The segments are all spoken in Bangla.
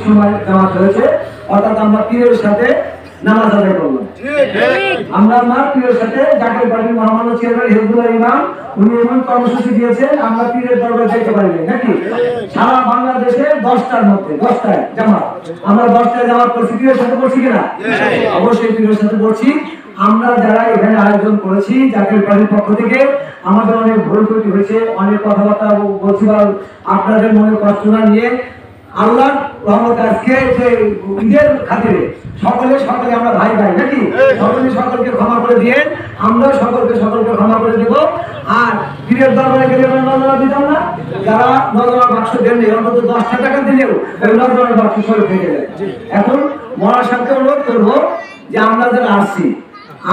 সময় জামাত হয়েছে, অর্থাৎ আমরা পীরের সাথে নামাজ আদায় করলাম। আমরা আমার পীরের সাথে জাতীয় পার্টির মহামান্য চেয়ারম্যান হিজবুল্লাহ ইমাম উনি এমন কর্মসূচি দিয়েছেন, আমরা পীরের দরবারে যেতে পারি নাকি সারা বাংলাদেশে 10টার মধ্যে 10টায় জামাত, আমরা 10টায় জামাত করছি। পীরের সাথে করছি কিনা? অবশ্যই পীরের সাথে করছি। আমরা যারা এখানে আয়োজন করেছি জাতীয় পার্টির পক্ষ থেকে, আমাদের অনেক ভুল ত্রুটি হয়েছে, অনেক কথাবার্তা বলছি, আপনাদের মনে কষ্ট না নিয়ে আল্লাহর রহমত আজকে যে ঈদের খাতিরে সকলে আমরা ভাই ভাই নাকি সকলকে ক্ষমা করে দিয়ে আমরা সকলকে ক্ষমা করে দেব। আর পীরের দরবারে গেলে নজরা দিতাম না, যারা নজরা বাক্স দেননি অন্তত 10টা টাকা দিলেও ওই নজরা বাক্স সরে থেকে যায়। এখন মরার সাথে অনুরোধ করবো যে আমরা যারা আসছি,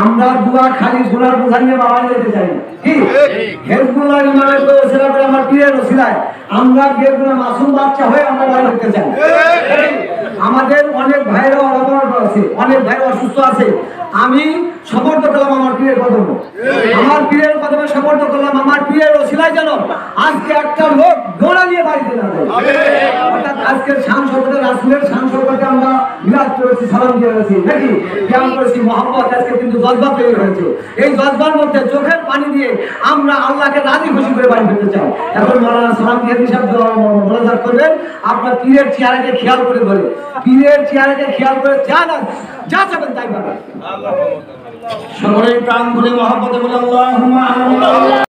আমরা দুয়া খালি গুনার বোঝা নিয়ে বাবা যেতে চাই না। কি হেজবুল্লাহ ইমামের ওসিলা করে আমার পীরের ওসিলায় আমরা বেগুনা মাসুম বাচ্চা হয়ে আমরা বাড়ি যেতে চাই। আমাদের অনেক ভাইরা অবরত আছে, অনেক ভাই অসুস্থ আছে। আমি সমর্থ করলাম আমার পীরের কদমে, আমার পীরের কদমে সমর্থ করলাম আমার পীরের ওসিলায় যেন আজকে একটা লোক গোড়া নিয়ে বাড়িতে না যায়। অর্থাৎ আজকের শান শওকতে রাসূলের শান শওকতে আমরা মিলাদ করেছি, সালাম দিয়েছি নাকি কেমন করেছি, মহব্বত আজকে কিন্তু জজবা তৈরি হয়েছে। এই জজবার মধ্যে চোখের পানি দিয়ে আমরা আল্লাহকে রাজি খুশি করে বাড়ি ফিরতে চাই। এখন মাওলানা সালাম দিয়ে হিসাব মোনাজাত করবেন, আপনার পীরের চেহারাকে খেয়াল করে ধরে, পীরের চেহারাকে খেয়াল করে যা চাবেন তাই পাবেন। সকলেই প্রাণ ভরে মহব্বতে বলে আল্লাহুম্মা আমিন।